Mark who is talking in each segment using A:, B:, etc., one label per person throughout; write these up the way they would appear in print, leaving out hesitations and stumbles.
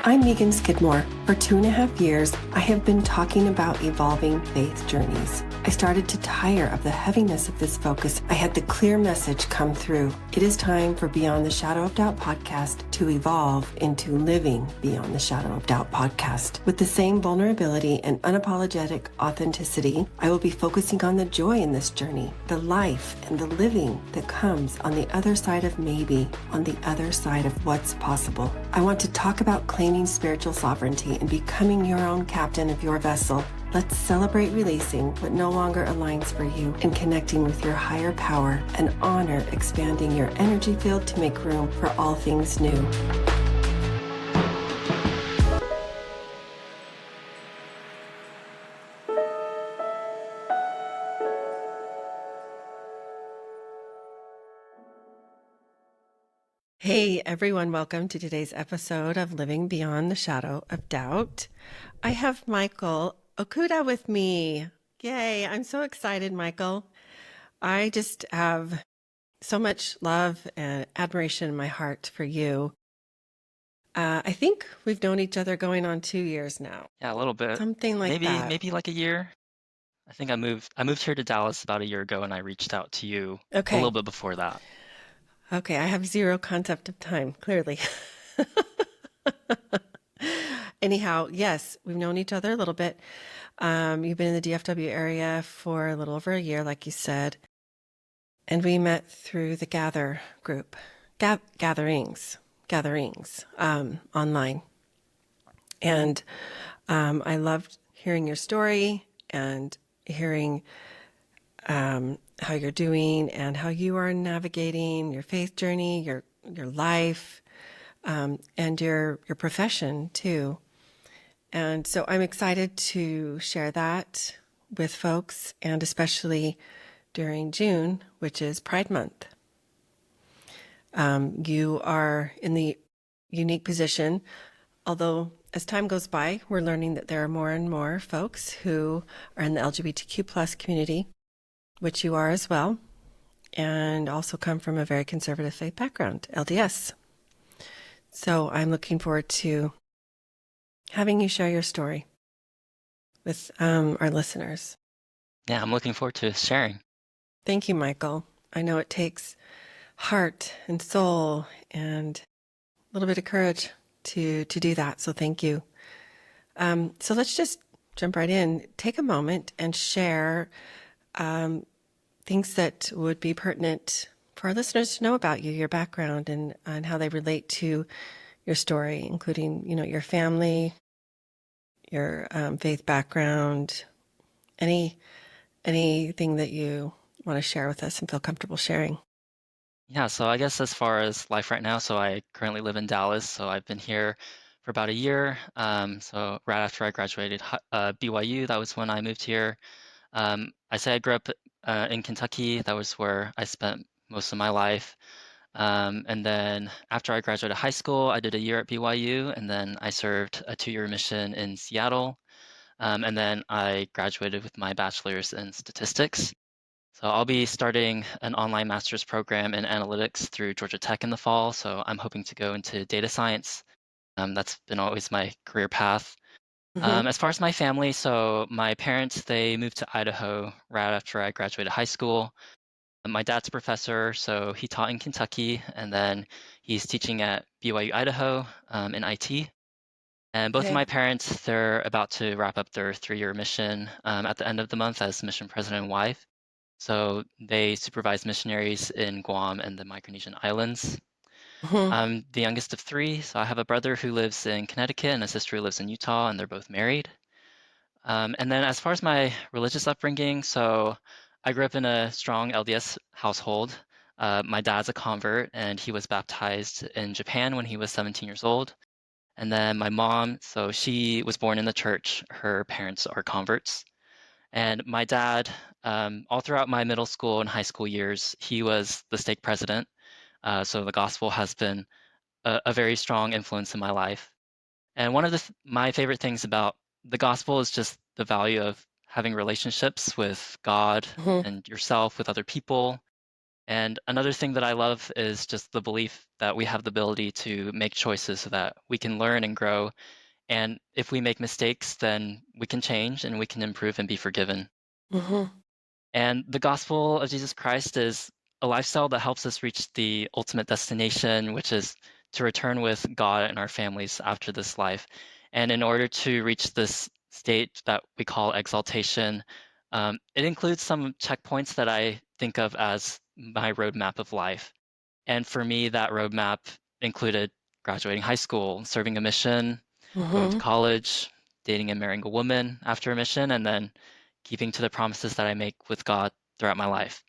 A: I'm Megan Skidmore. For 2.5 years, I have been talking about evolving faith journeys. I started to tire of the heaviness of this focus. I had the clear message come through. It is time for Beyond the Shadow of Doubt podcast to evolve into Living Beyond the Shadow of Doubt podcast. With the same vulnerability and unapologetic authenticity, I will be focusing on the joy in this journey, the life and the living that comes on the other side of maybe, on the other side of what's possible. I want to talk about claiming spiritual sovereignty and becoming your own captain of your vessel. Let's celebrate releasing what no longer aligns for you and connecting with your higher power and honor expanding your energy field to make room for all things new. Hey everyone, welcome to today's episode of Living Beyond the Shadow of Doubt. I have Michael Okuda with me. Yay, I'm so excited, Michael. I just have so much love and admiration in my heart for you. I think we've known each other going on 2 years now.
B: Yeah, a little bit.
A: Something like that.
B: Maybe like a year. I think I moved here to Dallas about a year ago, and I reached out to you a little
A: Okay.
B: bit before that.
A: Okay, I have zero concept of time, clearly. Anyhow, yes, we've known each other a little bit. You've been in the DFW area for a little over a year, like you said. And we met through the Gather group, gatherings, online. And I loved hearing your story and hearing how you're doing and how you are navigating your faith journey, your life, and your profession too. And so I'm excited to share that with folks, and especially during June, which is Pride Month. You are in the unique position, although as time goes by, we're learning that there are more and more folks who are in the LGBTQ plus community, which you are as well, and also come from a very conservative faith background, LDS. So I'm looking forward to having you share your story with our listeners.
B: Yeah, I'm looking forward to sharing.
A: Thank you, Michael. I know it takes heart and soul and a little bit of courage to do that, so thank you. So let's just jump right in. Take a moment and share things that would be pertinent for our listeners to know about you, your background, and how they relate to your story, including, your family, your faith background, anything that you want to share with us and feel comfortable sharing.
B: Yeah, so I guess as far as life right now, so I currently live in Dallas, so I've been here for about a year. So right after I graduated BYU, that was when I moved here. I say I grew up in Kentucky. That was where I spent most of my life. And then after I graduated high school, I did a year at BYU, and then I served a 2-year mission in Seattle. And then I graduated with my bachelor's in statistics. So I'll be starting an online master's program in analytics through Georgia Tech in the fall. So I'm hoping to go into data science. That's been always my career path.
A: Mm-hmm.
B: As far as my family, so my parents, they moved to Idaho right after I graduated high school. My dad's a professor, so he taught in Kentucky, and then he's teaching at BYU Idaho in IT. And both of
A: Okay.
B: my parents, they're about to wrap up their 3-year mission at the end of the month as mission president and wife. So they supervise missionaries in Guam and the Micronesian Islands.
A: Mm-hmm.
B: I'm the youngest of 3, so I have a brother who lives in Connecticut and a sister who lives in Utah, and they're both married. And then as far as my religious upbringing, so I grew up in a strong LDS household. My dad's a convert, and he was baptized in Japan when he was 17 years old. And then my mom, so she was born in the church. Her parents are converts. And my dad, all throughout my middle school and high school years, he was the stake president. So the gospel has been a very strong influence in my life. And one of my favorite things about the gospel is just the value of having relationships with God
A: Mm-hmm.
B: and yourself, with other people. And another thing that I love is just the belief that we have the ability to make choices so that we can learn and grow. And if we make mistakes, then we can change and we can improve and be forgiven.
A: Hmm.
B: And the gospel of Jesus Christ is a lifestyle that helps us reach the ultimate destination, which is to return with God and our families after this life. And in order to reach this state that we call exaltation, it includes some checkpoints that I think of as my roadmap of life. And for me, that roadmap included graduating high school, serving a mission, going to
A: Hmm.
B: college, dating and marrying a woman after a mission, and then keeping to the promises that I make with God throughout my life.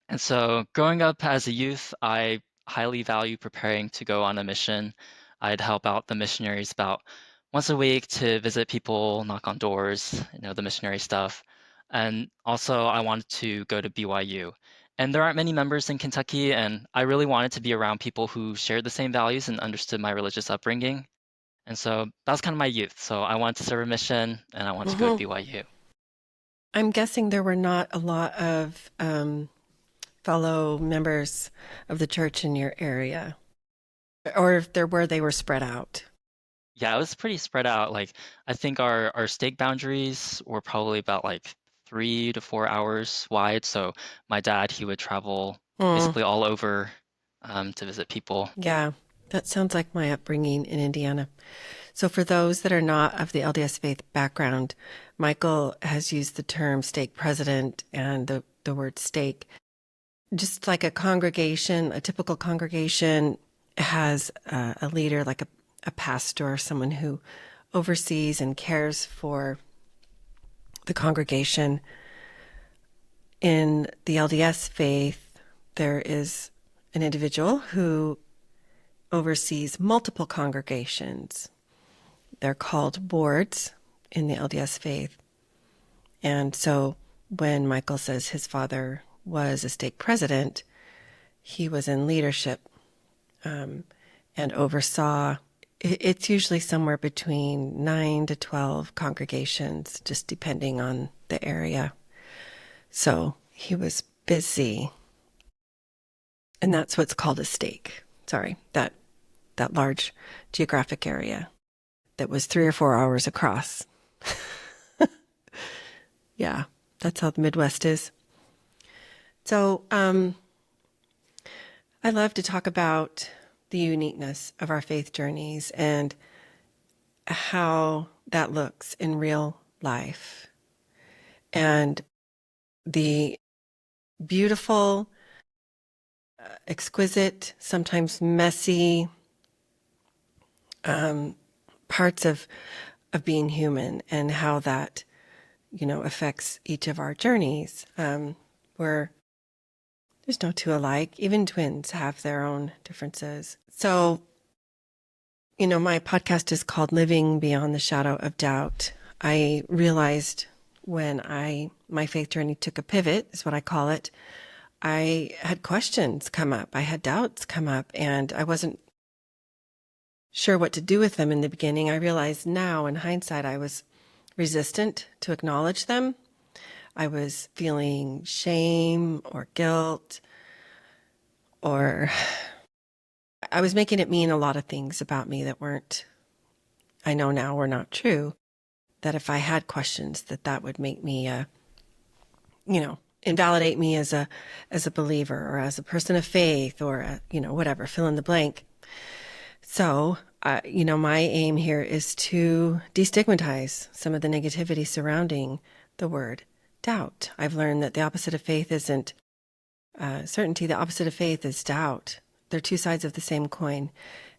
B: And so, growing up as a youth, I highly value preparing to go on a mission. I'd help out the missionaries about once a week to visit people, knock on doors, the missionary stuff. And also, I wanted to go to BYU. And there aren't many members in Kentucky, and I really wanted to be around people who shared the same values and understood my religious upbringing. And so that was kind of my youth. So I wanted to serve a mission and I wanted to go to
A: Hmm.
B: BYU.
A: I'm guessing there were not a lot of fellow members of the church in your area, or if there were, they were spread out.
B: Yeah, it was pretty spread out. Like I think our stake boundaries were probably about like 3 to 4 hours wide. So my dad, he would travel
A: Hmm.
B: basically all over to visit people.
A: Yeah, that sounds like my upbringing in Indiana. So, for those that are not of the LDS faith background, Michael has used the term stake president and the word stake. Just like a congregation, a typical congregation has a leader, like a pastor, someone who oversees and cares for the congregation. In the LDS faith, there is an individual who oversees multiple congregations. They're called boards in the LDS faith. And so when Michael says his father was a stake president, he was in leadership and oversaw, it's usually somewhere between 9 to 12 congregations, just depending on the area. So he was busy. And that's what's called a stake. Sorry, that large geographic area that was 3 or 4 hours across. Yeah, that's how the Midwest is. So I love to talk about the uniqueness of our faith journeys and how that looks in real life and the beautiful, exquisite, sometimes messy parts of being human and how that affects each of our journeys. Where there's no two alike. Even twins have their own differences. So, my podcast is called Living Beyond the Shadow of Doubt. I realized when my faith journey took a pivot, is what I call it, I had questions come up. I had doubts come up, and I wasn't sure what to do with them in the beginning. I realize now, in hindsight, I was resistant to acknowledge them. I was feeling shame or guilt, or I was making it mean a lot of things about me that weren't, I know now were not true. That if I had questions, that would make me, invalidate me as a believer or as a person of faith or, whatever, fill in the blank. So, my aim here is to destigmatize some of the negativity surrounding the word doubt. I've learned that the opposite of faith isn't certainty. The opposite of faith is doubt. They're two sides of the same coin.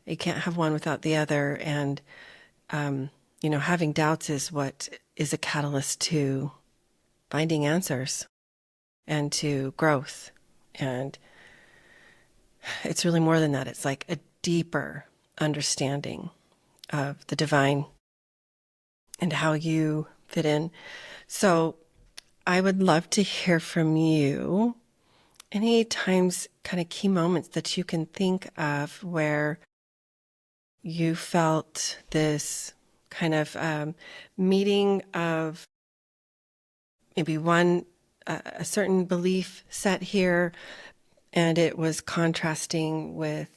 A: You can't have one without the other. And, having doubts is what is a catalyst to finding answers and to growth. And it's really more than that. It's like a deeper understanding of the divine and how you fit in. So I would love to hear from you. Any times, kind of key moments that you can think of where you felt this kind of meeting of maybe a certain belief set here, And it was contrasting with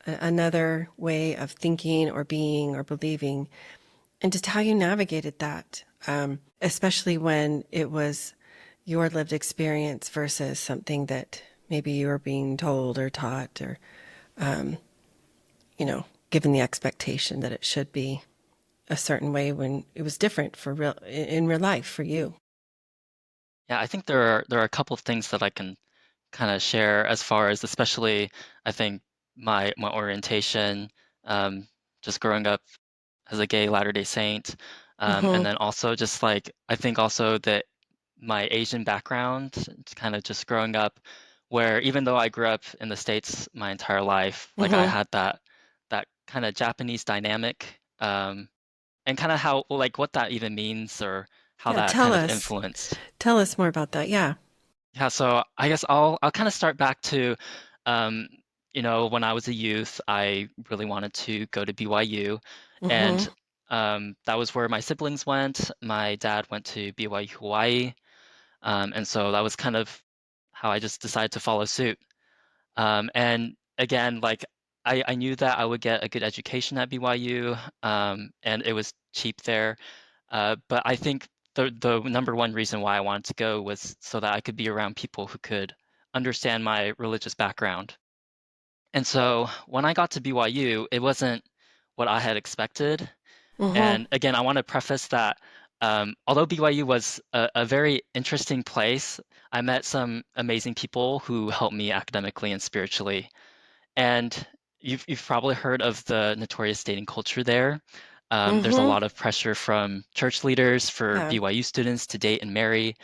A: another way of thinking or being or believing, and just how you navigated that, especially when it was your lived experience versus something that maybe you were being told or taught or, given the expectation that it should be a certain way when it was different in real life for you.
B: Yeah, I think there are a couple of things that I can kind of share as far as especially I think my orientation, um, just growing up as a gay Latter-day Saint, and
A: Mm-hmm.
B: then also just like I think also that my Asian background, it's kind of just growing up where even though I grew up in the States my entire life, like I
A: Mm-hmm.
B: had that kind of Japanese dynamic, and kind of how like what that even means or how
A: Yeah,
B: that
A: tell
B: kind of
A: us.
B: influenced.
A: Tell us more about that. Yeah.
B: Yeah, so I guess I'll kind of start back to, um, when I was a youth, I really wanted to go to BYU,
A: Mm-hmm.
B: and that was where my siblings went. My dad went to BYU Hawaii, and so that was kind of how I just decided to follow suit. And again, like I knew that I would get a good education at BYU, and it was cheap there. But I think the number one reason why I wanted to go was so that I could be around people who could understand my religious background. And so when I got to BYU, it wasn't what I had expected.
A: Mm-hmm.
B: And again, I want to preface that although BYU was a very interesting place, I met some amazing people who helped me academically and spiritually. And you've probably heard of the notorious dating culture there. There's a
A: Mm-hmm.
B: lot of pressure from church leaders for
A: Yeah.
B: BYU students to date and marry,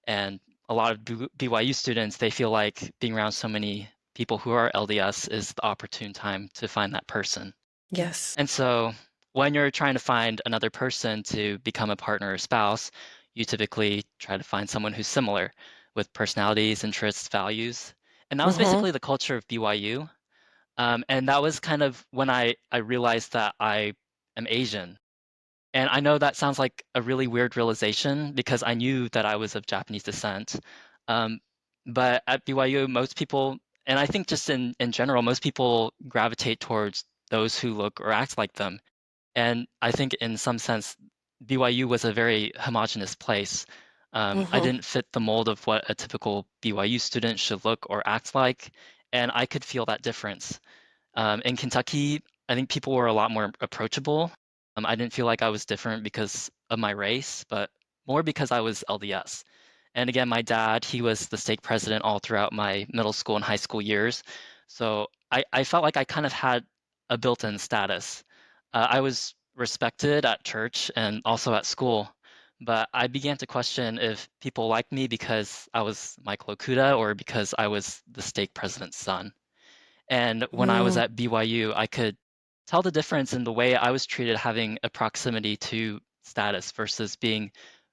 B: and a lot of BYU students, they feel like being around so many people who are LDS is the opportune time to find that person.
A: Yes.
B: And so when you're trying to find another person to become a partner or spouse, you typically try to find someone who's similar with personalities, interests, values. And that was
A: Mm-hmm.
B: basically the culture of BYU. And that was kind of when I realized that I am Asian. And I know that sounds like a really weird realization because I knew that I was of Japanese descent. Um, but at BYU, most people, and I think just in general, most people gravitate towards those who look or act like them. And I think in some sense, BYU was a very homogenous place. I
A: Mm-hmm.
B: didn't fit the mold of what a typical BYU student should look or act like, and I could feel that difference. In Kentucky, I think people were a lot more approachable. I didn't feel like I was different because of my race, but more because I was LDS. And again, my dad, he was the stake president all throughout my middle school and high school years. So I felt like I kind of had a built-in status. I was respected at church and also at school, but I began to question if people liked me because I was Michael Okuda or because I was the stake president's son. And when I was
A: Mm.
B: at BYU, I could tell the difference in the way I was treated having a proximity to status versus being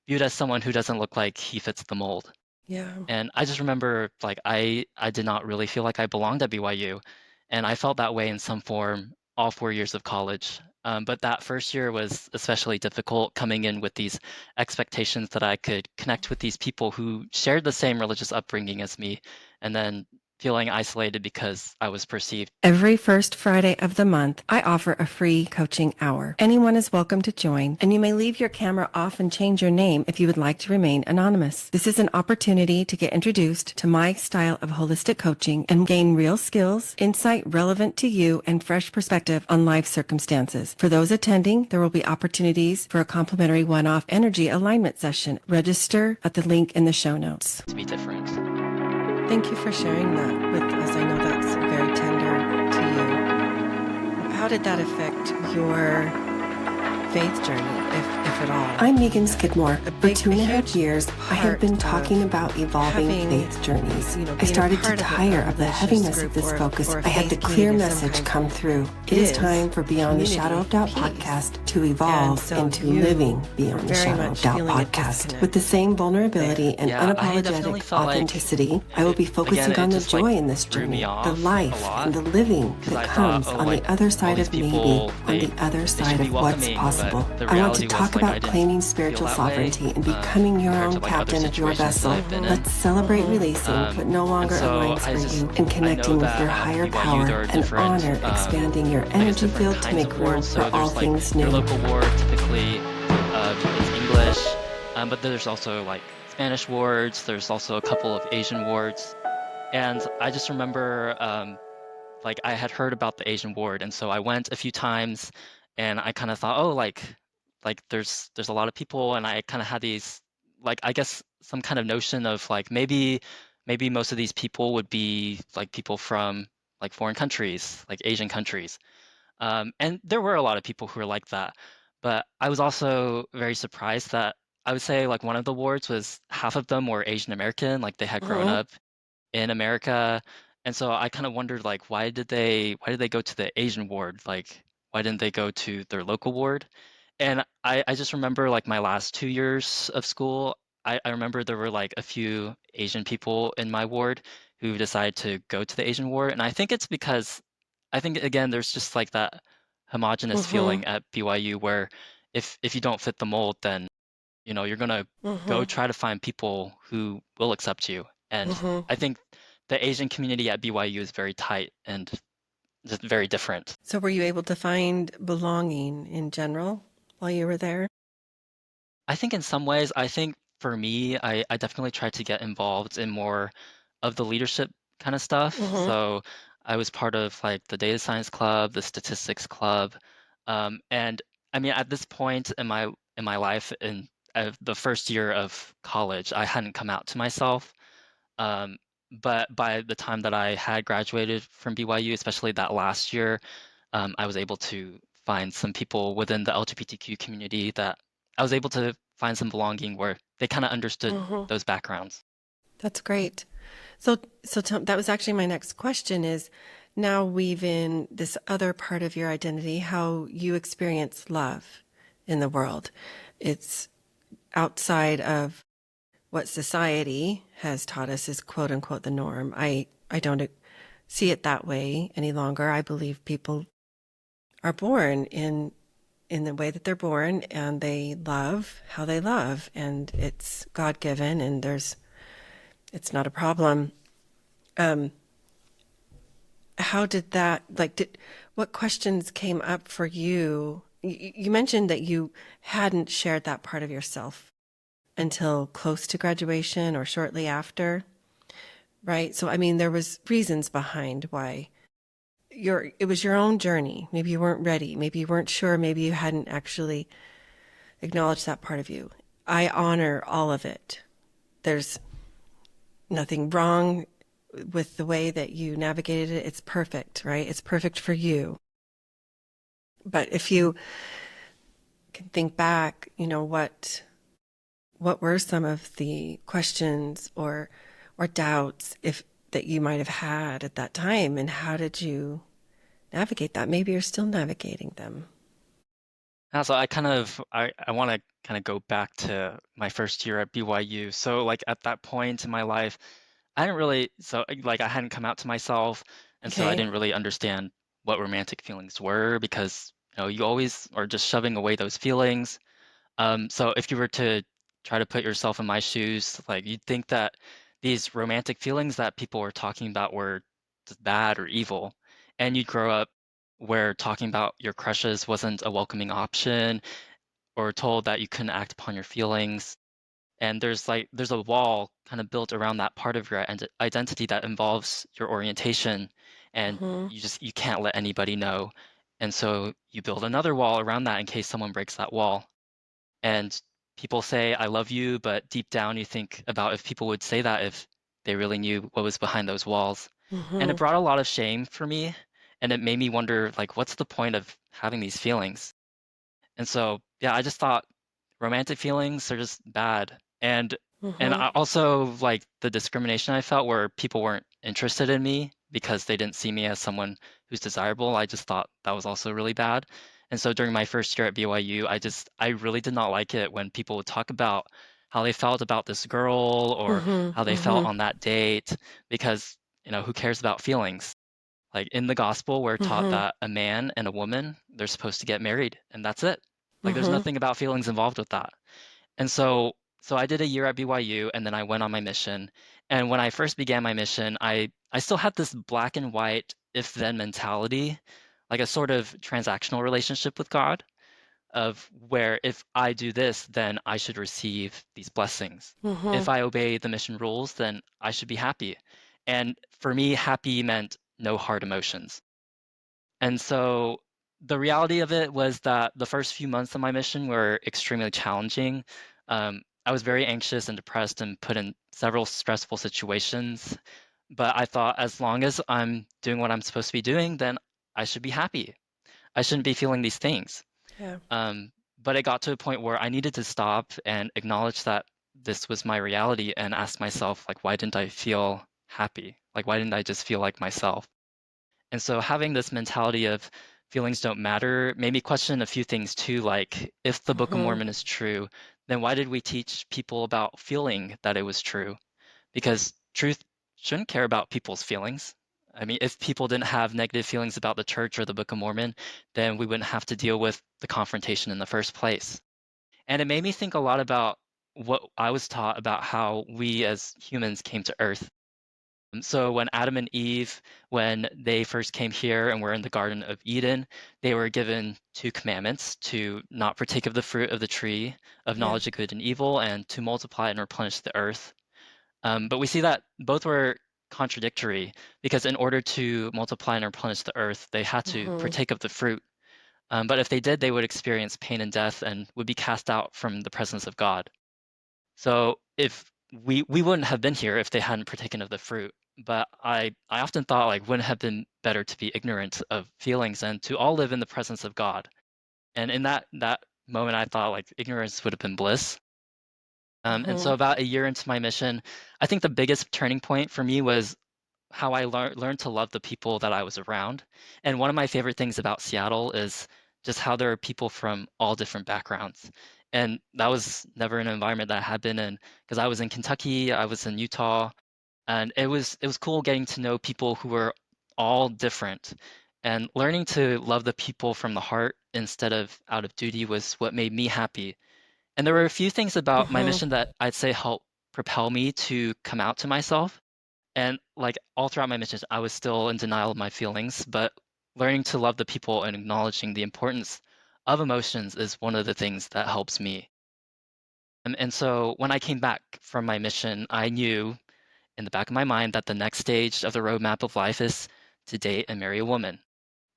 B: viewed as someone who doesn't look like he fits the mold.
A: Yeah.
B: And I just remember like I did not really feel like I belonged at BYU. And I felt that way in some form all 4 years of college. But that first year was especially difficult coming in with these expectations that I could connect with these people who shared the same religious upbringing as me, and then feeling isolated because I was perceived.
A: Every first Friday of the month, I offer a free coaching hour. Anyone is welcome to join, and you may leave your camera off and change your name if you would like to remain anonymous. This is an opportunity to get introduced to my style of holistic coaching and gain real skills, insight relevant to you, and fresh perspective on life circumstances. For those attending, there will be opportunities for a complimentary one-off energy alignment session. Register at the link in the show notes.
B: To be different.
A: Thank you for sharing that with us. I know that's very tender to you. How did that affect your faith journey, if at all? I'm Megan Skidmore. For 2.5 years, I have been talking about evolving faith journeys. I started to tire of the heaviness of this focus. I had the clear message come through. It is time for Beyond the Shadow of Doubt podcast to
C: And
A: evolve
C: so
A: into
C: you
A: living
C: were
A: beyond the
C: very
A: shadow of
C: much
A: doubt
C: feeling a
A: podcast.
C: disconnect
A: With the same vulnerability
C: there.
A: and
B: Yeah, I definitely
A: unapologetic
B: felt like
A: authenticity, I will be
B: again,
A: focusing
B: it
A: on the
B: just like
A: joy in this
B: threw me
A: journey, the
B: off a
A: life
B: lot
A: and the living
B: because
A: that
B: I thought,
A: comes
B: oh,
A: on the
B: like
A: other
B: all
A: side
B: these
A: of maybe,
B: people,
A: on the other
B: they
A: side
B: should be
A: of what's
B: welcoming, but
A: possible.
B: the
A: I want to
B: reality was
A: talk
B: like I
A: about
B: didn't
A: claiming
B: feel
A: spiritual
B: that way
A: sovereignty and becoming your
B: compared to
A: own
B: like other
A: captain of your
B: situations that
A: vessel.
B: I've been in.
A: Let's celebrate
C: Mhm.
A: releasing what no
B: And
A: longer
B: so
A: aligns for you and
B: I know
A: connecting with
B: that
A: your
B: at
A: higher
B: BYU
A: power
B: there are
A: and
B: different,
A: honor expanding your
B: I guess,
A: energy
B: different
A: field to
B: kinds
A: make
B: of
A: room
B: wards.
A: for
B: So
A: all
B: there's like
A: things
B: your
A: new.
B: local ward typically is English, but there's also like Spanish wards. There's also a couple of Asian wards. And I just remember like I had heard about the Asian ward, and so I went a few times, and I kind of thought, oh, like there's a lot of people, and I kind of had these like I guess some kind of notion of like maybe most of these people would be like people from like foreign countries, like Asian countries. And there were a lot of people who were like that, but I was also very surprised that I would say like one of the wards was half of them were Asian American, like they had grown
C: Mhm.
B: up in America. And so I kind of wondered like why did they go to the Asian ward? Like why didn't they go to their local ward? And I just remember like my last 2 years of school, I remember there were like a few Asian people in my ward who decided to go to the Asian ward. And I think it's because I think again there's just like that homogenous
C: Mhm.
B: feeling at BYU where if you don't fit the mold, then you're gonna go
C: Mhm.
B: try to find people who will accept you. And
C: Mhm.
B: I think the Asian community at BYU is very tight and just very different.
C: So were you able to find belonging in general while you were there?
B: I think in some ways, I think for me, I definitely tried to get involved in more of the leadership kind of stuff.
C: Mhm.
B: So I was part of like the data science club, the statistics club, and I mean at this point in my life, in the first year of college, I hadn't come out to myself. Um, but by the time that I had graduated from BYU, especially that last year, I was able to find some people within the LGBTQ community that I was able to find some belonging where they kind of understood
C: Mhm.
B: those backgrounds.
C: That's great. So that was actually my next question is now weave in this other part of your identity, how you experience love in the world. It's outside of what society has taught us is quote unquote the norm. I don't see it that way any longer. I believe people are born in the way that they're born and they love how they love and it's God given and it's not a problem. Um, how did that what questions came up for you? You mentioned that you hadn't shared that part of yourself until close to graduation or shortly after, right? So I mean there was reasons behind why it was your own journey. Maybe you weren't ready, maybe you weren't sure, maybe you hadn't actually acknowledged that part of you. I honor all of it. There's nothing wrong with the way that you navigated it. It's perfect, right? It's perfect for you. But if you can think back, what were some of the questions or doubts if that you might have had at that time and how did you navigate that? Maybe you're still navigating them.
B: And so I want to kind of go back to my first year at BYU. So like at that point in my life, I didn't really like I hadn't come out to myself, and so I
C: Okay.
B: didn't really understand what romantic feelings were because you always are just shoving away those feelings. So if you were to try to put yourself in my shoes, like you'd think that these romantic feelings that people were talking about were just bad or evil, and you'd grow up where talking about your crushes wasn't a welcoming option, or told that you couldn't act upon your feelings. And there's a wall kind of built around that part of your identity that involves your orientation, and
C: Mm-hmm.
B: you can't let anybody know. And so you build another wall around that in case someone breaks that wall. And people say, I love you, but deep down you think about if people would say that if they really knew what was behind those walls. And it
C: Mm-hmm.
B: brought a lot of shame for me. And it made me wonder, like, what's the point of having these feelings? And so, yeah, I just thought romantic feelings are just bad. And
C: Mm-hmm.
B: I also like the discrimination I felt where people weren't interested in me because they didn't see me as someone who's desirable. I just thought that was also really bad. And so during my first year at BYU, I really did not like it when people would talk about how they felt about this girl or
C: Mm-hmm.
B: how they felt
C: Mm-hmm.
B: on that date, because, who cares about feelings? Like in the gospel, we're taught
C: Mm-hmm.
B: that a man and a woman, they're supposed to get married, and that's it. Like there's
C: Mm-hmm.
B: nothing about feelings involved with that. And so I did a year at BYU and then I went on my mission. And when I first began my mission, I still had this black and white if then mentality, like a sort of transactional relationship with God of where if I do this, then I should receive these blessings.
C: Mm-hmm.
B: If I obey the mission rules, then I should be happy. And for me, happy meant no hard emotions. And so the reality of it was that the first few months of my mission were extremely challenging. I was very anxious and depressed and put in several stressful situations. But I thought as long as I'm doing what I'm supposed to be doing, then I should be happy. I shouldn't be feeling these things.
C: Yeah.
B: But it got to a point where I needed to stop and acknowledge that this was my reality and ask myself, like, why didn't I feel happy? Like, why didn't I just feel like myself? And so having this mentality of feelings don't matter made me question a few things too, like if the Book of
C: Mm-hmm.
B: Mormon is true, then why did we teach people about feeling that it was true? Because truth shouldn't care about people's feelings. I mean, if people didn't have negative feelings about the church or the Book of Mormon, then we wouldn't have to deal with the confrontation in the first place. And it made me think a lot about what I was taught about how we as humans came to Earth. So when Adam and Eve, when they first came here and were in the Garden of Eden, they were given two commandments to not partake of the fruit of the tree of
C: Yeah.
B: knowledge of good and evil and to multiply and replenish the earth. But we see that both were contradictory because in order to multiply and replenish the earth, they had to
C: Mm-hmm.
B: partake of the fruit. But if they did, they would experience pain and death and would be cast out from the presence of God. So if we wouldn't have been here if they hadn't partaken of the fruit. But I often thought like wouldn't have been better to be ignorant of feelings and to all live in the presence of God. And in that moment, I thought like ignorance would have been bliss. And
C: Mm-hmm.
B: so about a year into my mission, I think the biggest turning point for me was how I learned to love the people that I was around. And one of my favorite things about Seattle is just how there are people from all different backgrounds. And that was never an environment that I had been in because I was in Kentucky, I was in Utah, and it was cool getting to know people who were all different. And learning to love the people from the heart instead of out of duty was what made me happy. And there were a few things about my
C: Mm-hmm.
B: mission that I'd say helped propel me to come out to myself. And like all throughout my missions, I was still in denial of my feelings, but learning to love the people and acknowledging the importance of emotions is one of the things that helps me. And so when I came back from my mission, I knew in the back of my mind that the next stage of the roadmap of life is to date and marry a woman.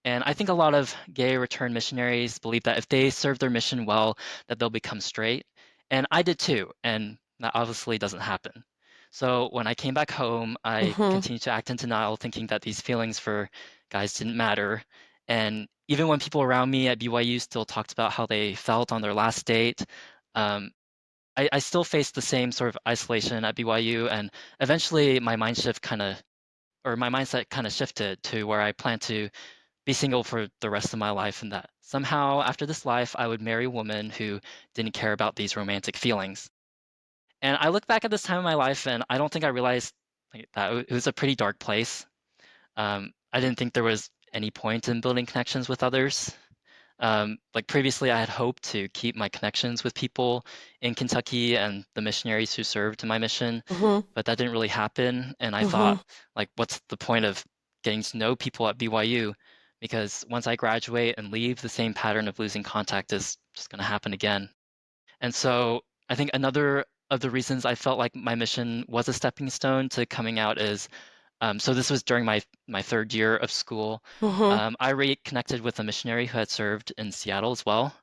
B: And I think a lot of gay return missionaries believe that if they serve their mission well, that they'll become straight. And I did too, and that obviously doesn't happen. So when I came back home, I
C: Mm-hmm.
B: continued to act in denial, thinking that these feelings for guys didn't matter. And even when people around me at BYU still talked about how they felt on their last date, um, I still faced the same sort of isolation at BYU. And eventually my mindset kind of shifted to where I plan to be single for the rest of my life and that somehow after this life I would marry a woman who didn't care about these romantic feelings. And I look back at this time in my life and I don't think I realized like, that it was a pretty dark place. I didn't think there was any point in building connections with others. Like previously, I had hoped to keep my connections with people in Kentucky and the missionaries who served in my mission,
C: Mm-hmm.
B: but that didn't really happen. And I
C: Mm-hmm.
B: thought, like, what's the point of getting to know people at BYU? Because once I graduate and leave, the same pattern of losing contact is just going to happen again. And so I think another of the reasons I felt like my mission was a stepping stone to coming out is so this was during my third year of school.
C: Mm-hmm.
B: I reconnected with a missionary who had served in Seattle as well.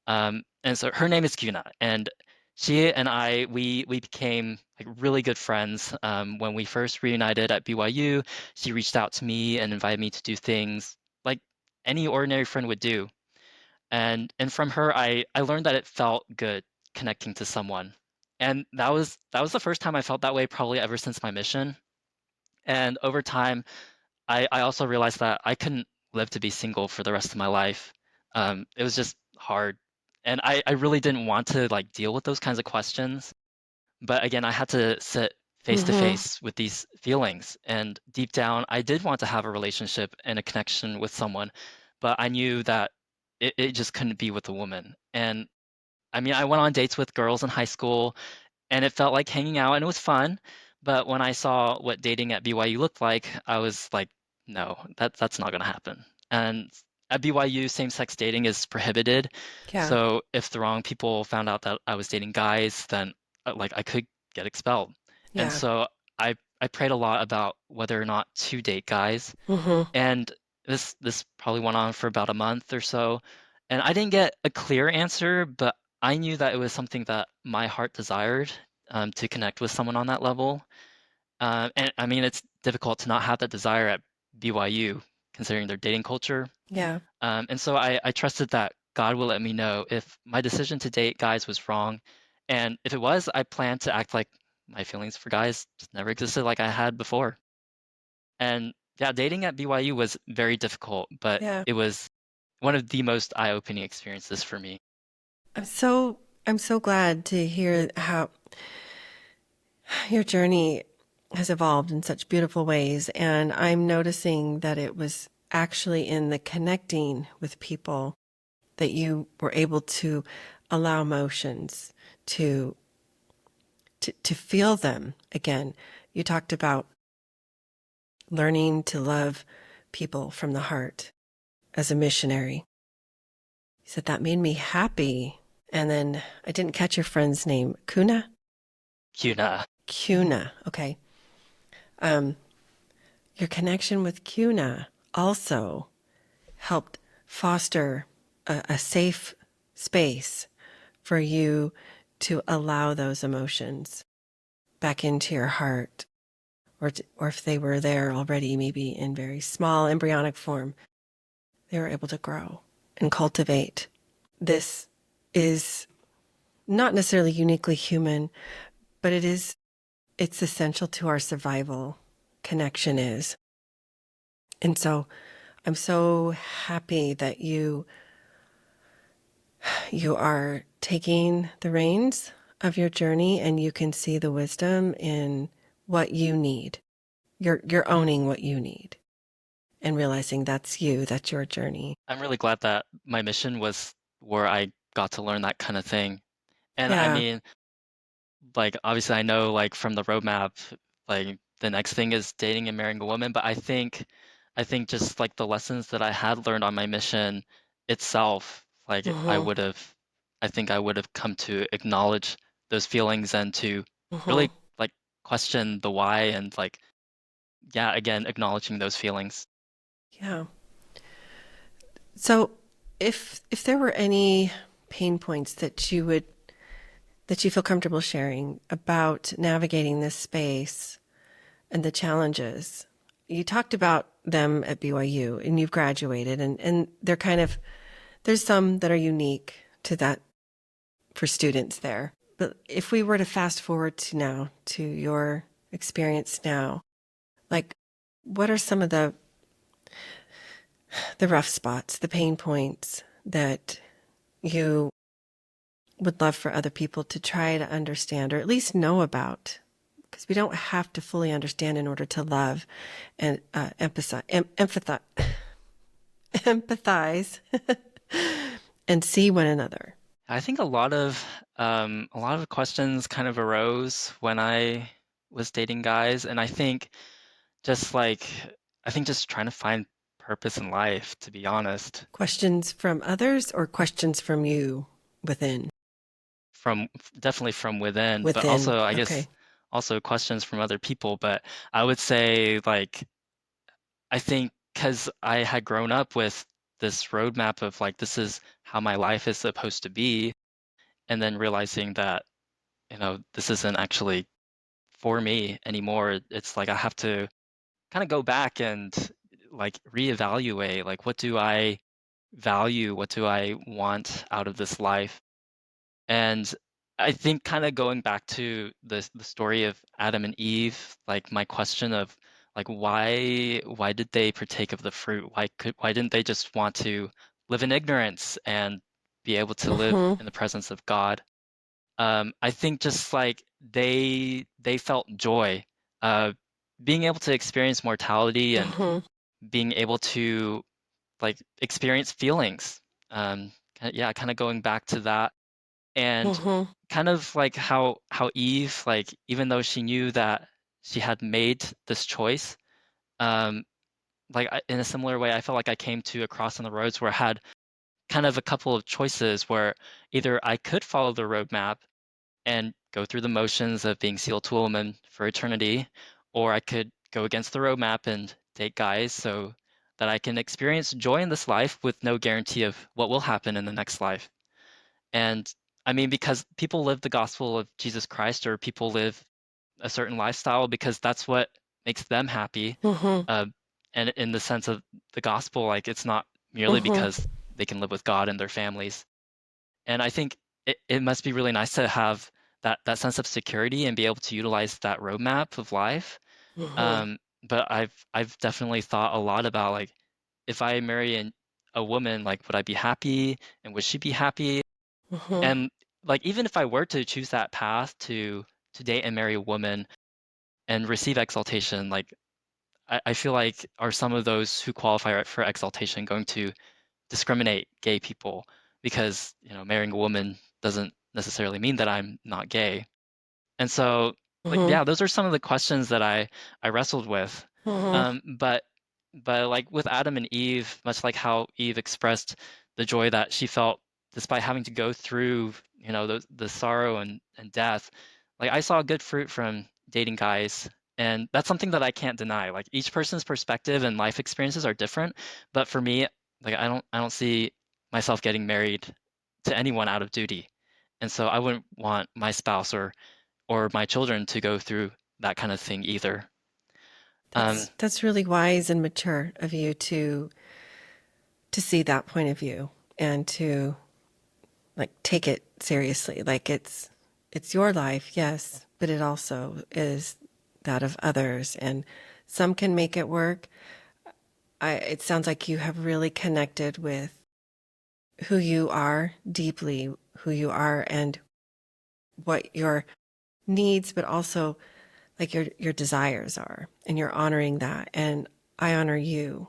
B: And so her name is Kuna, and she and we became like really good friends. When we first reunited at BYU, she reached out to me and invited me to do things like any ordinary friend would do. And from her, I learned that it felt good connecting to someone. And that was the first time I felt that way probably ever since my mission. And over time, I also realized that I couldn't live to be single for the rest of my life. It was just hard. And I really didn't want to like deal with those kinds of questions. But again, I had to sit face to
C: Mm-hmm.
B: face with these feelings. And deep down, I did want to have a relationship and a connection with someone, but I knew that it just couldn't be with a woman. And I mean, I went on dates with girls in high school and it felt like hanging out and it was fun. But when I saw what dating at BYU looked like, I was like, no, that's not gonna happen. And at BYU, same-sex dating is prohibited.
C: Yeah.
B: So if the wrong people found out that I was dating guys, then like I could get expelled. And
C: Yeah.
B: so I prayed a lot about whether or not to date guys.
C: Mm-hmm.
B: And this probably went on for about a month or so. And I didn't get a clear answer, but I knew that it was something that my heart desired, to connect with someone on that level. And I mean, it's difficult to not have that desire at BYU, considering their dating culture.
C: Yeah.
B: And so I trusted that God will let me know if my decision to date guys was wrong. And if it was, I planned to act like my feelings for guys just never existed like I had before. And yeah, dating at BYU was very difficult, but
C: Yeah.
B: it was one of the most eye-opening experiences for me.
C: I'm so glad to hear how your journey has evolved in such beautiful ways. And I'm noticing that it was actually in the connecting with people that you were able to allow emotions to to feel them again. You talked about learning to love people from the heart as a missionary. You said that made me happy. And then I didn't catch your friend's name. Kuna?
B: Cuna.
C: Kuna. Okay. Um, your connection with Kuna also helped foster a safe space for you to allow those emotions back into your heart, or if they were there already, maybe in very small embryonic form, they were able to grow and cultivate. This is not necessarily uniquely human, but it's essential to our survival. Connection is. And so I'm so happy that you are taking the reins of your journey and you can see the wisdom in what you need. You're owning what you need and realizing that's you, that's your journey.
B: I'm really glad that my mission was where I got to learn that kind of thing. And I
C: Yeah.
B: mean, like obviously I know like from the roadmap, like the next thing is dating and marrying a woman, but I think just like the lessons that I had learned on my mission itself, like
C: Mm-hmm.
B: I think I would have come to acknowledge those feelings and to
C: Mm-hmm.
B: really like question the why and like yeah, again, acknowledging those feelings.
C: Yeah. So if there were any pain points that you feel comfortable sharing about navigating this space and the challenges. You talked about them at BYU and you've graduated and they're there's some that are unique to that for students there. But if we were to fast forward to now, to your experience now, like what are some of the rough spots, the pain points that you would love for other people to try to understand or at least know about? Because we don't have to fully understand in order to love and empathize and see one another.
B: I think a lot of questions kind of arose when I was dating guys, and just like I think just trying to find purpose in life, to be honest,
C: Questions from others or questions from you within?
B: definitely from within, but
C: Within.
B: also I guess
C: Okay.
B: also questions from other people. But I would say like I think because I had grown up with this roadmap of like this is how my life is supposed to be, and then realizing that this isn't actually for me anymore. It's like I have to kind of go back and like reevaluate like what do I value, what do I want out of this life. And I think kind of going back to the story of Adam and Eve, like my question of like why did they partake of the fruit? Why didn't they just want to live in ignorance and be able to live
C: Mm-hmm.
B: in the presence of God. I think just like they felt joy, uh, being able to experience mortality and
C: Mm-hmm.
B: being able to like experience feelings. Yeah, kind of going back to that, and
C: Mm-hmm.
B: kind of like how Eve, like even though she knew that she had made this choice, um, in a similar way, I felt like I came to a cross on the roads where I had kind of a couple of choices where either I could follow the roadmap and go through the motions of being sealed to a woman for eternity, or I could go against the roadmap and date guys so that I can experience joy in this life with no guarantee of what will happen in the next life. And I mean, because people live the gospel of Jesus Christ, or people live a certain lifestyle because that's what makes them happy.
C: Mm-hmm.
B: Uh, and in the sense of the gospel, like it's not merely
C: Mm-hmm.
B: because they can live with God and their families. And I think it must be really nice to have that sense of security and be able to utilize that roadmap of life.
C: Mm-hmm.
B: Um, but I've definitely thought a lot about like if I marry a woman, like would I be happy and would she be happy?
C: Mm-hmm.
B: And like even if I were to choose that path to date and marry a woman and receive exaltation, like I feel like are some of those who qualify for exaltation going to discriminate gay people because, marrying a woman doesn't necessarily mean that I'm not gay. And so, like,
C: Mm-hmm.
B: yeah, those are some of the questions that I wrestled with.
C: Mm-hmm.
B: But like with Adam and Eve, much like how Eve expressed the joy that she felt despite having to go through, the sorrow and death, like I saw good fruit from dating guys. And that's something that I can't deny. Like each person's perspective and life experiences are different, but for me, like I don't see myself getting married to anyone out of duty. And so I wouldn't want my spouse or my children to go through that kind of thing either. Um,
C: That's really wise and mature of you to see that point of view and to like take it seriously. Like it's your life, yes, but it also is that of others, and some can make it work. It sounds like you have really connected with who you are deeply, who you are and what your needs, but also like your desires are, and you're honoring that. And I honor you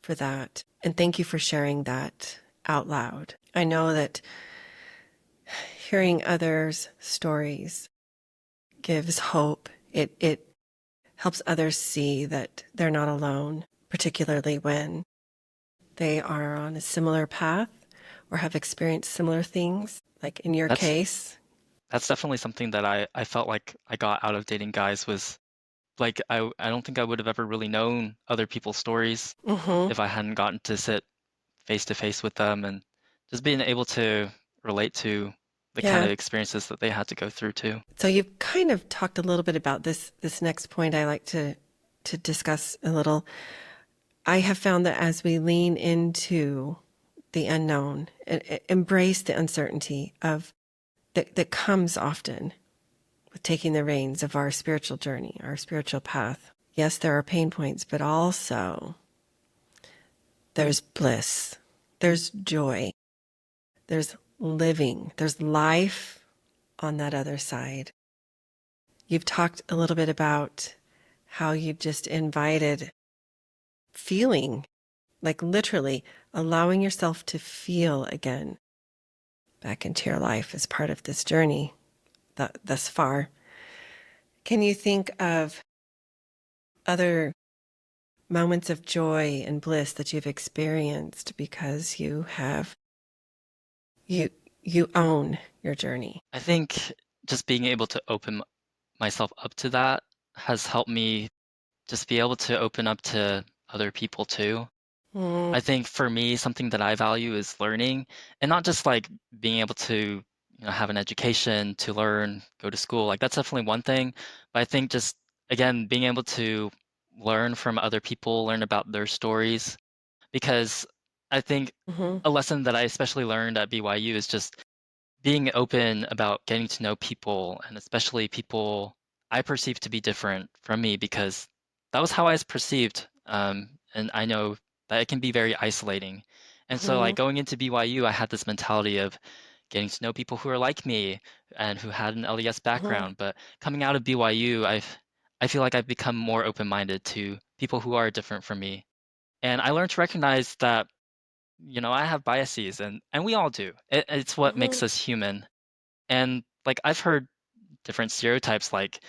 C: for that. And thank you for sharing that out loud. I know that hearing others' stories gives hope. It helps others see that they're not alone, particularly when they are on a similar path or have experienced similar things. Like in your
B: that's
C: case.
B: that's definitely something that I felt like I got out of dating guys was like I don't think I would have ever really known other people's stories
C: Mm-hmm.
B: if I hadn't gotten to sit face to face with them and just being able to relate to the kind
C: Yeah.
B: of experiences that they had to go through too.
C: So you've kind of talked a little bit about this next point I like to discuss a little. I have found that as we lean into the unknown and embrace the uncertainty of that comes often with taking the reins of our spiritual journey, our spiritual path. Yes, there are pain points, but also there's bliss, there's joy, there's living, there's life on that other side. You've talked a little bit about how you just invited feeling, like literally allowing yourself to feel again back into your life as part of this journey thus far. Can you think of other moments of joy and bliss that you've experienced because you you own your journey?
B: I think just being able to open myself up to that has helped me just be able to open up to other people too.
C: Mm,
B: I think for me, something that I value is learning and not just like being able to, have an education, to learn, go to school. Like that's definitely one thing. But I think just again, being able to learn from other people, learn about their stories, because I think
C: hmm
B: a lesson that I especially learned at BYU is just being open about getting to know people and especially people I perceive to be different from me because that was how I was perceived. And I know that it can be very isolating. And so
C: Hmm.
B: like going into BYU, I had this mentality of getting to know people who are like me and who had an LES
C: Hmm.
B: background. But coming out of BYU, I feel like I've become more open-minded to people who are different from me. And I learned to recognize that, I have biases and we all do. It's what
C: Hmm.
B: makes us human. And like I've heard different stereotypes like,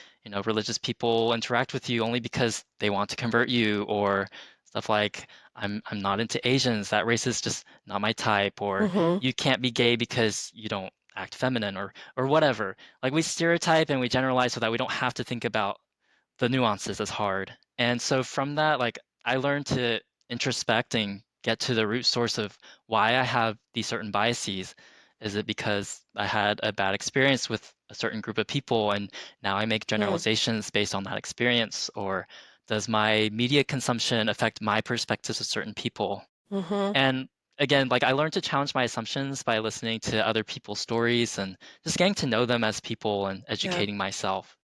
B: religious people interact with you only because they want to convert you, or stuff like I'm not into Asians, that race is just not my type, or
C: Hmm.
B: you can't be gay because you don't act feminine or whatever. Like we stereotype and we generalize so that we don't have to think about the nuances as hard. And so from that, like I learned to introspect and get to the root source of why I have these certain biases. Is it because I had a bad experience with a certain group of people and now I make generalizations based on that experience? Or does my media consumption affect my perspectives of certain people?
C: Hmm.
B: And again, like I learned to challenge my assumptions by listening to other people's stories and just getting to know them as people and
C: Yeah.
B: educating myself.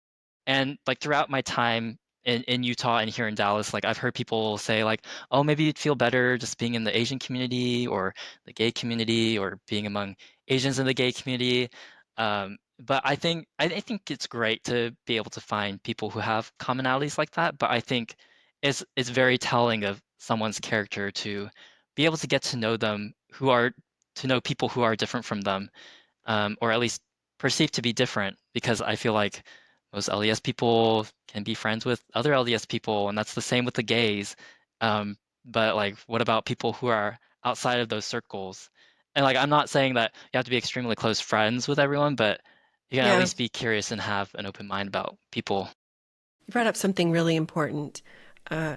B: And like throughout my time in Utah and here in Dallas, like I've heard people say like, oh, maybe you'd feel better just being in the Asian community or the gay community or being among Asians in the gay community. But I think it's great to be able to find people who have commonalities like that. But I think it's very telling of someone's character to be able to get to know them to know people who are different from them, or at least perceived to be different, because I feel like most LDS people can be friends with other LDS people, and that's the same with the gays. But like, what about people who are outside of those circles? And like, I'm not saying that you have to be extremely close friends with everyone, but you can at
C: Yeah.
B: least be curious and have an open mind about people.
C: You brought up something really important. Uh,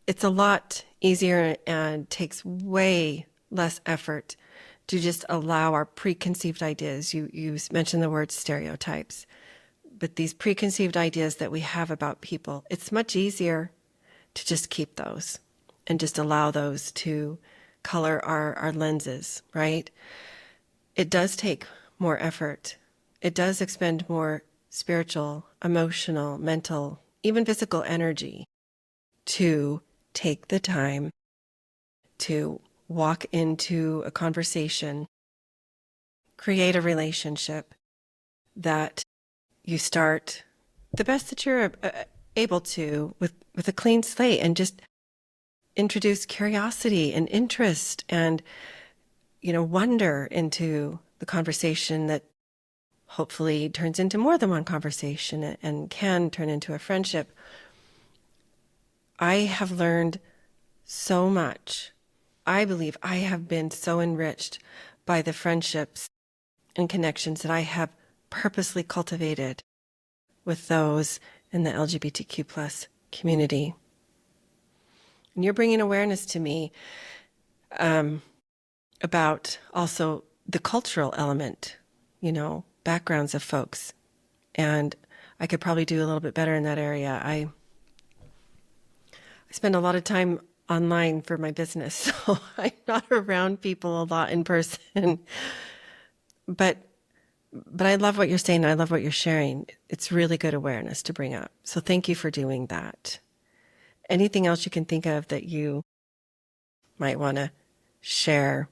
C: it's a lot easier and takes way less effort to just allow our preconceived ideas. You mentioned the word stereotypes, but these preconceived ideas that we have about people, it's much easier to just keep those and just allow those to color our lenses, right? It does take more effort. It does expend more spiritual, emotional, mental, even physical energy to take the time to walk into a conversation, create a relationship that you start the best that you're able to with a clean slate and just introduce curiosity and interest and wonder into the conversation that hopefully turns into more than one conversation and can turn into a friendship. I have learned so much. I believe I have been so enriched by the friendships and connections that I have purposely cultivated with those in the LGBTQ plus community. And you're bringing awareness to me about also the cultural element, backgrounds of folks. And I could probably do a little bit better in that area. I spend a lot of time online for my business, so I'm not around people a lot in person. But but I love what you're saying. I love what you're sharing. It's really good awareness to bring up. So thank you for doing that. Anything else you can think of that you might want to share?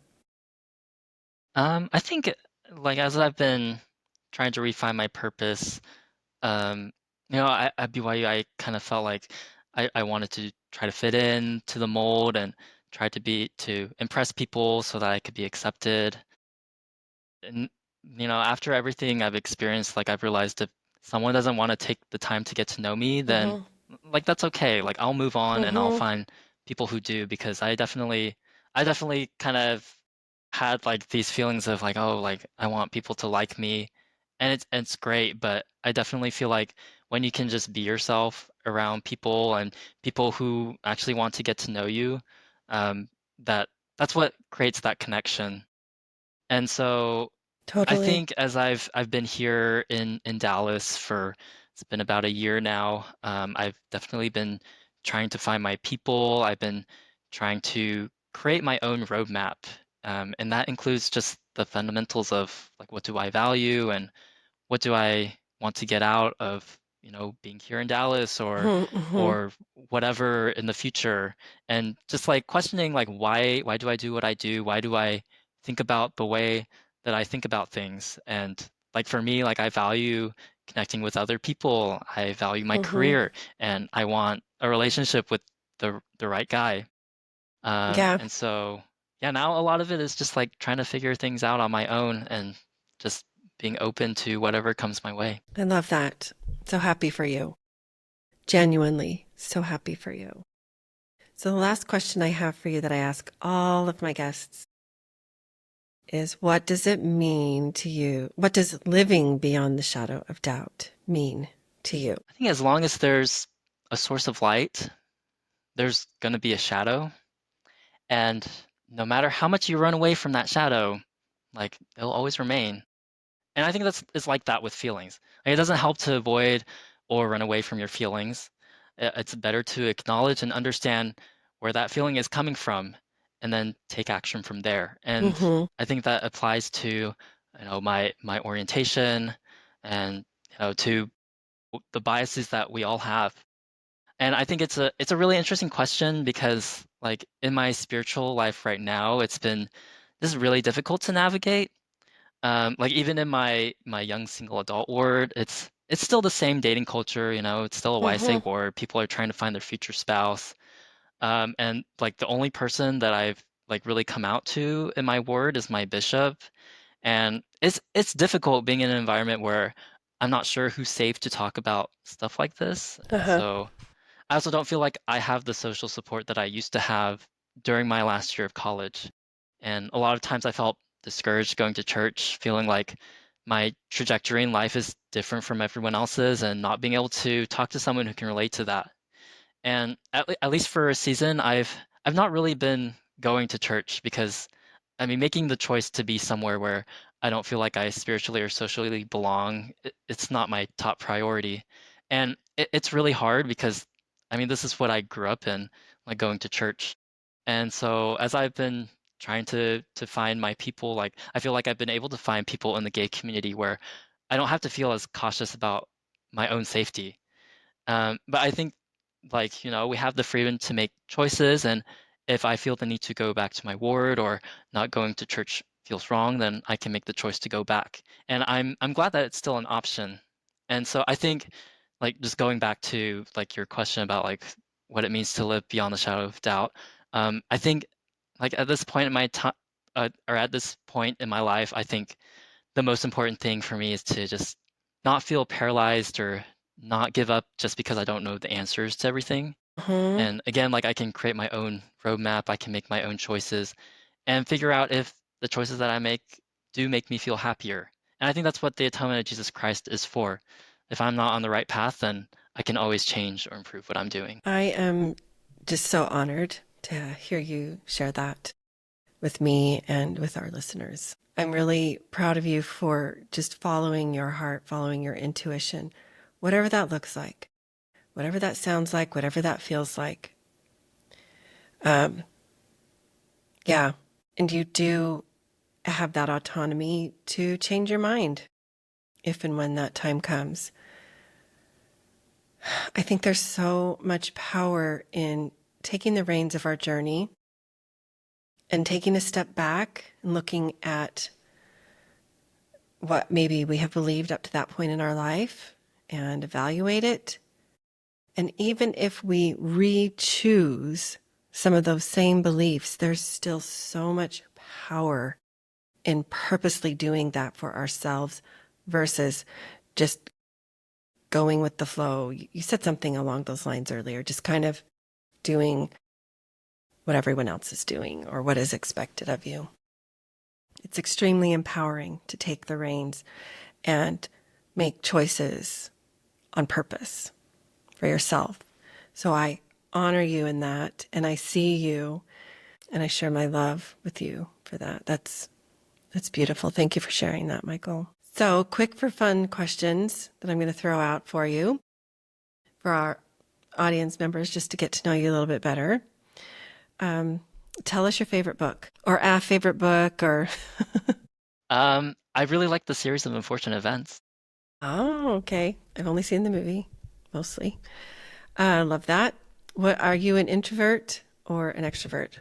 B: I think like as I've been trying to refine my purpose, Um, at BYU, I kind of felt like I wanted to try to fit in to the mold and try to impress people so that I could be accepted. And after everything I've experienced, like I've realized if someone doesn't want to take the time to get to know me, then
C: Mm-hmm.
B: like that's okay. Like I'll move on and I'll
C: Mm-hmm.
B: find people who do, because I definitely kind of had like these feelings of like, oh, like I want people to like me, and it's great, but I definitely feel like when you can just be yourself around people and people who actually want to get to know you, um, that that's what creates that connection. And so I
C: Totally.
B: think as I've been here in Dallas for it's been about a year now. I've definitely been trying to find my people. I've been trying to create my own roadmap, and that includes just the fundamentals of like what do I value and what do I want to get out of being here in Dallas
C: Mm-hmm.
B: or whatever in the future, and just like questioning like why do I do what I do? Why do I think about the way that I think about things? And like for me, like I value connecting with other people. I value my
C: Mm-hmm.
B: career, and I want a relationship with the right guy.
C: Yeah,
B: And so yeah, now a lot of it is just like trying to figure things out on my own and just being open to whatever comes my way.
C: I love that. So happy for you. Genuinely so happy for you. So the last question I have for you that I ask all of my guests is, what does it mean to you? What does living beyond the shadow of doubt mean to you?
B: I think as long as there's a source of light, there's going to be a shadow. And no matter how much you run away from that shadow, like it'll always remain. And I think it's like that with feelings. Like, it doesn't help to avoid or run away from your feelings. It's better to acknowledge and understand where that feeling is coming from and then take action from there. And
C: Mm-hmm.
B: I think that applies to, my orientation and, to the biases that we all have. And I think it's a really interesting question because like in my spiritual life right now, this is really difficult to navigate. Like even in my young single adult ward, it's still the same dating culture, it's still a YSA
C: Mm-hmm.
B: ward. People are trying to find their future spouse. And like the only person that I've like really come out to in my ward is my bishop. And it's difficult being in an environment where I'm not sure who's safe to talk about stuff like this. And
C: Uh-huh.
B: so I also don't feel like I have the social support that I used to have during my last year of college. And a lot of times I felt discouraged going to church, feeling like my trajectory in life is different from everyone else's and not being able to talk to someone who can relate to that. And at least for a season, I've not really been going to church because I mean, making the choice to be somewhere where I don't feel like I spiritually or socially belong, it's not my top priority. And it's really hard because, I mean, this is what I grew up in, like going to church. And so as I've been trying to find my people, like I feel like I've been able to find people in the gay community where I don't have to feel as cautious about my own safety. But I think, like, we have the freedom to make choices, and if I feel the need to go back to my ward or not going to church feels wrong, then I can make the choice to go back. And I'm glad that it's still an option. And so I think, like, just going back to like your question about like what it means to live beyond the shadow of doubt, I think like at this point in my time, or at this point in my life, I think the most important thing for me is to just not feel paralyzed or not give up just because I don't know the answers to everything.
C: Mm-hmm.
B: And again, like I can create my own roadmap, I can make my own choices and figure out if the choices that I make do make me feel happier. And I think that's what the atonement of Jesus Christ is for. If I'm not on the right path, then I can always change or improve what I'm doing.
C: I am just so honored to hear you share that with me and with our listeners. I'm really proud of you for just following your heart, following your intuition, whatever that looks like, whatever that sounds like, whatever that feels like. Um, yeah. And you do have that autonomy to change your mind if and when that time comes. I think there's so much power in taking the reins of our journey and taking a step back and looking at what maybe we have believed up to that point in our life and evaluate it. And even if we re-choose some of those same beliefs, there's still so much power in purposely doing that for ourselves versus just going with the flow. You said something along those lines earlier, just kind of doing what everyone else is doing or what is expected of you. It's extremely empowering to take the reins and make choices on purpose for yourself. So I honor you in that, and I see you, and I share my love with you for that. That's beautiful. Thank you for sharing that, Michael. So, quick for fun questions that I'm going to throw out for you, for our audience members, just to get to know you a little bit better. Tell us your favorite book, or a favorite book, or
B: I really like the series of unfortunate events.
C: Oh, okay. I've only seen the movie, mostly. I love that. What are you, an introvert or an extrovert?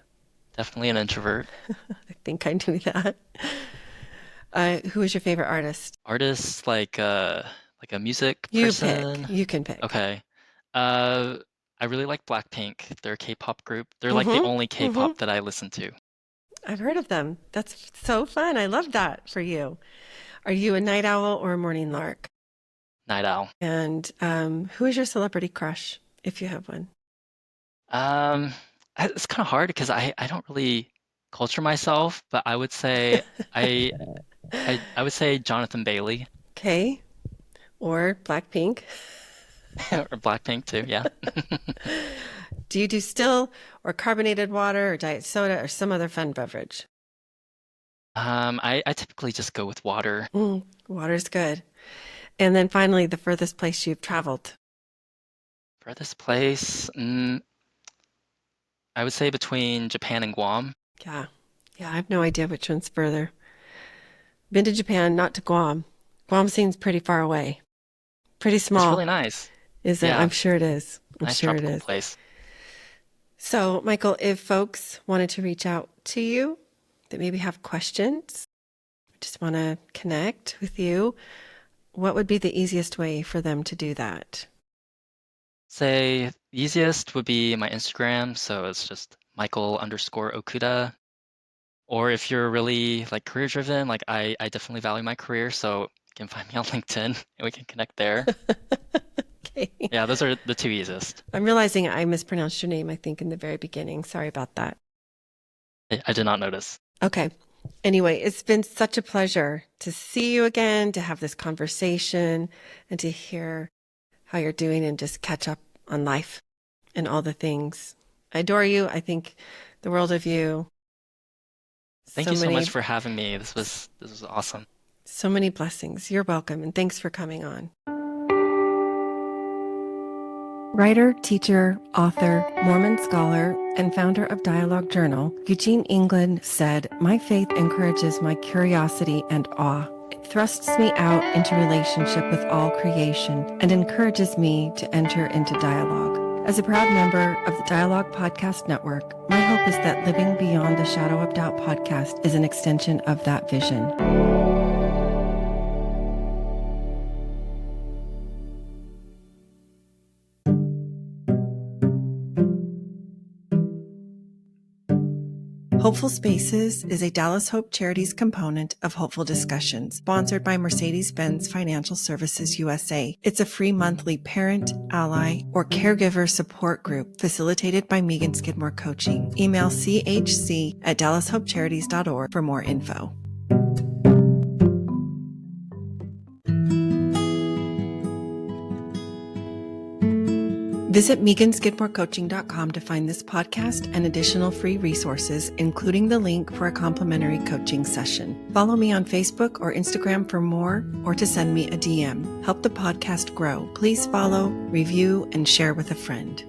B: Definitely an introvert.
C: I think I knew that. Who is your favorite artist?
B: Artist, like a music
C: You pick.
B: person.
C: You can pick.
B: Okay. Uh, I really like Blackpink. They're a K-pop group. They're like the only
C: Mm-hmm. Mm-hmm.
B: K-pop that I listen to.
C: I've heard of them. That's so fun. I love that for you. Are you a night owl or a morning lark?
B: Night Owl.
C: And who is your celebrity crush, if you have one?
B: Um, it's kind of hard because I don't really culture myself, but I would say I I would say Jonathan Bailey
C: Okay. Or Blackpink.
B: or Blackpink too. Yeah.
C: Do you do still or carbonated water or diet soda or some other fun beverage?
B: I typically just go with water.
C: Water's good. And then finally, the furthest place you've traveled.
B: For this place, I would say between Japan and Guam.
C: Yeah. Yeah, I have no idea which one's further. Been to Japan, not to Guam. Guam seems pretty far away. Pretty
B: It's really
C: small,
B: nice.
C: is it?
B: Yeah,
C: I'm sure it is. I'm
B: nice
C: sure it
B: tropical
C: is.
B: place.
C: So, Michael, if folks wanted to reach out to you that maybe have questions, just want to connect with you, what would be the easiest way for them to do that?
B: Say the easiest would be my Instagram, so it's just Michael_Okuda. Or if you're really like career driven, like I definitely value my career, so you can find me on LinkedIn and we can connect there.
C: Okay.
B: Yeah, those are the two easiest.
C: I'm realizing I mispronounced your name, I think, in the very beginning. Sorry about that.
B: I did not notice.
C: Okay. Anyway, it's been such a pleasure to see you again, to have this conversation, and to hear how you're doing and just catch up on life and all the things. I adore you. I think the world of you.
B: Thank you so much for having me. This was awesome.
C: So many blessings. You're welcome, and thanks for coming on.
A: Writer, teacher, author, Mormon scholar, and founder of Dialogue Journal, Eugene England said, "My faith encourages my curiosity and awe. It thrusts me out into relationship with all creation and encourages me to enter into dialogue." As a proud member of the Dialogue Podcast Network, my hope is that Living Beyond the Shadow of Doubt podcast is an extension of that vision. Hopeful Spaces is a Dallas Hope Charities component of Hopeful Discussions, sponsored by Mercedes-Benz Financial Services USA. It's a free monthly parent, ally, or caregiver support group facilitated by Megan Skidmore Coaching. Email chc@dallashopecharities.org for more info. Visit meganskidmorecoaching.com to find this podcast and additional free resources, including the link for a complimentary coaching session. Follow me on Facebook or Instagram for more, or to send me a DM. Help the podcast grow. Please follow, review, and share with a friend.